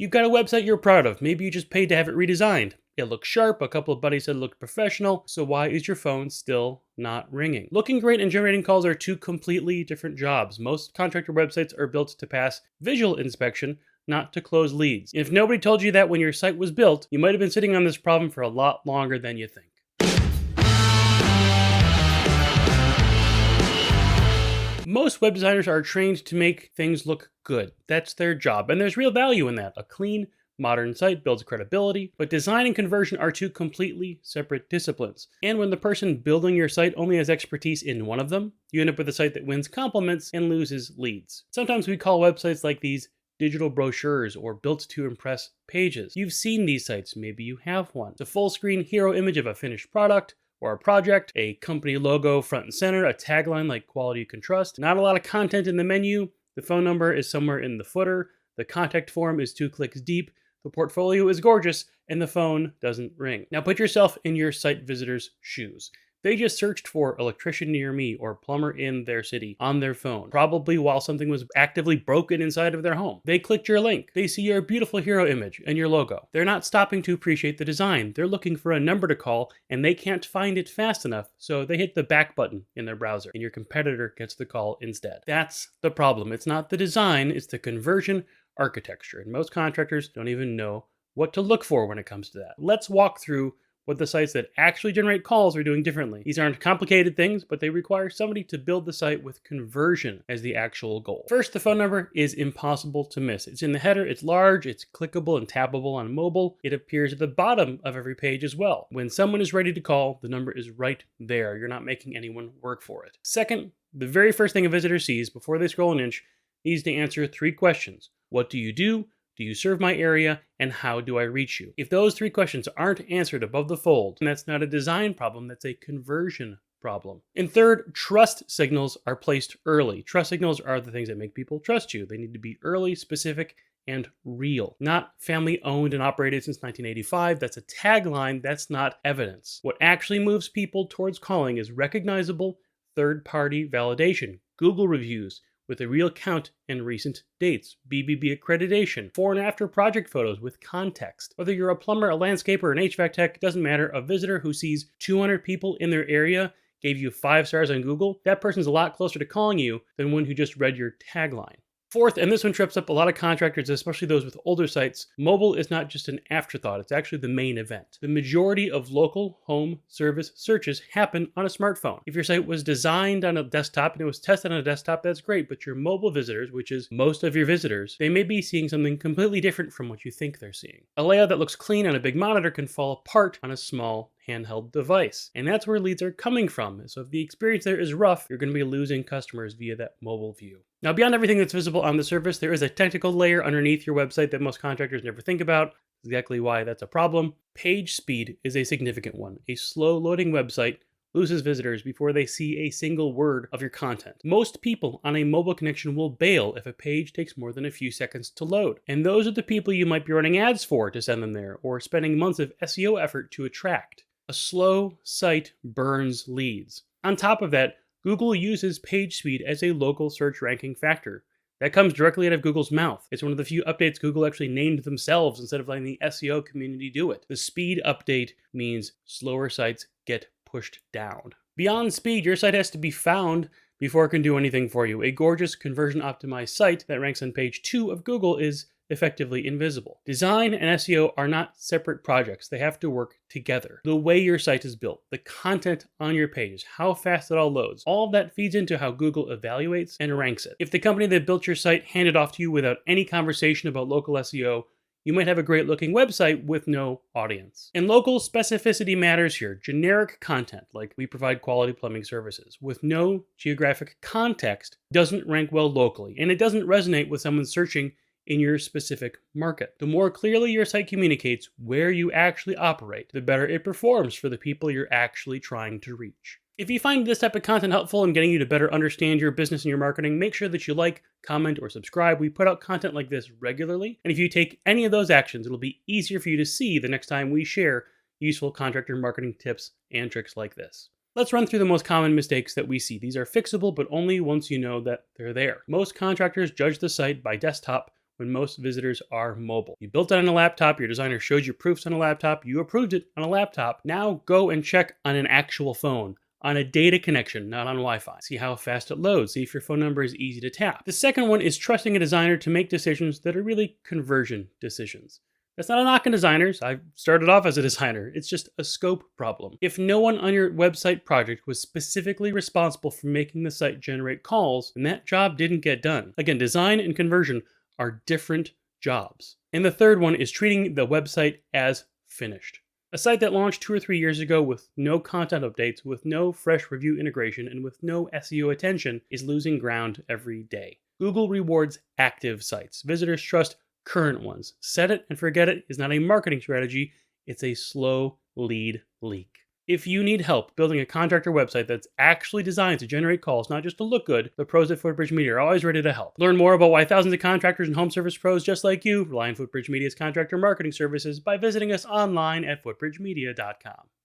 You've got a website you're proud of. Maybe you just paid to have it redesigned. It looks sharp. A couple of buddies said it looked professional. So why is your phone still not ringing? Looking great and generating calls are two completely different jobs. Most contractor websites are built to pass visual inspection, not to close leads. If nobody told you that when your site was built, you might have been sitting on this problem for a lot longer than you think. Most web designers are trained to make things look good. That's their job, and there's real value in that. A clean, modern site builds credibility, but design and conversion are two completely separate disciplines. And when the person building your site only has expertise in one of them, you end up with a site that wins compliments and loses leads. Sometimes we call websites like these digital brochures or built to impress pages. You've seen these sites, maybe you have one. It's a full screen hero image of a finished product or a project, a company logo front and center, a tagline like quality you can trust. Not a lot of content in the menu. The phone number is somewhere in the footer. The contact form is 2 clicks deep. The portfolio is gorgeous, and the phone doesn't ring. Now put yourself in your site visitor's shoes. They just searched for electrician near me or plumber in their city on their phone, probably while something was actively broken inside of their home. They clicked your link. They see your beautiful hero image and your logo. They're not stopping to appreciate the design. They're looking for a number to call, and they can't find it fast enough, so they hit the back button in their browser, and your competitor gets the call instead. That's the problem. It's not the design, it's the conversion architecture, and most contractors don't even know what to look for when it comes to that. Let's walk through what the sites that actually generate calls are doing differently. These aren't complicated things, but they require somebody to build the site with conversion as the actual goal. First, the phone number is impossible to miss. It's in the header, it's large, it's clickable and tappable on mobile. It appears at the bottom of every page as well. When someone is ready to call, the number is right there. You're not making anyone work for it. Second, the very first thing a visitor sees before they scroll an inch needs to answer 3 questions. What do you do? Do you serve my area? And how do I reach you? If those 3 questions aren't answered above the fold, then that's not a design problem, that's a conversion problem. And third, trust signals are placed early. Trust signals are the things that make people trust you. They need to be early, specific, and real. Not family owned and operated since 1985. That's a tagline, that's not evidence. What actually moves people towards calling is recognizable third-party validation, Google reviews, with a real count and recent dates, BBB accreditation, before and after project photos with context. Whether you're a plumber, a landscaper, an HVAC tech, doesn't matter. A visitor who sees 200 people in their area gave you 5 stars on Google, that person's a lot closer to calling you than one who just read your tagline. Fourth, and this one trips up a lot of contractors, especially those with older sites, mobile is not just an afterthought, it's actually the main event. The majority of local home service searches happen on a smartphone. If your site was designed on a desktop and it was tested on a desktop, that's great, but your mobile visitors, which is most of your visitors, they may be seeing something completely different from what you think they're seeing. A layout that looks clean on a big monitor can fall apart on a small handheld device. And that's where leads are coming from. So if the experience there is rough, you're going to be losing customers via that mobile view. Now, beyond everything that's visible on the surface, there is a technical layer underneath your website that most contractors never think about. Exactly why that's a problem. Page speed is a significant one. A slow loading website loses visitors before they see a single word of your content. Most people on a mobile connection will bail if a page takes more than a few seconds to load. And those are the people you might be running ads for to send them there, or spending months of SEO effort to attract. A slow site burns leads. On top of that, Google uses page speed as a local search ranking factor. That comes directly out of Google's mouth. It's one of the few updates Google actually named themselves instead of letting the SEO community do it. The speed update means slower sites get pushed down. Beyond speed, your site has to be found before it can do anything for you. A gorgeous conversion optimized site that ranks on page 2 of Google is effectively invisible. Design and SEO are not separate projects. They have to work together. The way your site is built, the content on your pages, how fast it all loads, all of that feeds into how Google evaluates and ranks it. If the company that built your site handed off to you without any conversation about local SEO, you might have a great looking website with no audience. And local specificity matters here. Generic content, like we provide quality plumbing services, with no geographic context doesn't rank well locally, and it doesn't resonate with someone searching in your specific market. The more clearly your site communicates where you actually operate, the better it performs for the people you're actually trying to reach. If you find this type of content helpful in getting you to better understand your business and your marketing, make sure that you like, comment, or subscribe. We put out content like this regularly, and if you take any of those actions, it'll be easier for you to see the next time we share useful contractor marketing tips and tricks like this. Let's run through the most common mistakes that we see. These are fixable, but only once you know that they're there. Most contractors judge the site by desktop when most visitors are mobile. You built it on a laptop, your designer showed you proofs on a laptop, you approved it on a laptop. Now go and check on an actual phone, on a data connection, not on Wi-Fi. See how fast it loads, see if your phone number is easy to tap. The second one is trusting a designer to make decisions that are really conversion decisions. That's not a knock on designers. I started off as a designer. It's just a scope problem. If no one on your website project was specifically responsible for making the site generate calls, then that job didn't get done. Again, design and conversion are different jobs. And the third one is treating the website as finished. A site that launched 2 or 3 years ago with no content updates, with no fresh review integration, and with no SEO attention is losing ground every day. Google rewards active sites. Visitors trust current ones. Set it and forget it is not a marketing strategy, it's a slow lead leak. If you need help building a contractor website that's actually designed to generate calls, not just to look good, the pros at FootbridgeMedia are always ready to help. Learn more about why thousands of contractors and home service pros just like you rely on FootbridgeMedia's contractor marketing services by visiting us online at FootbridgeMedia.com.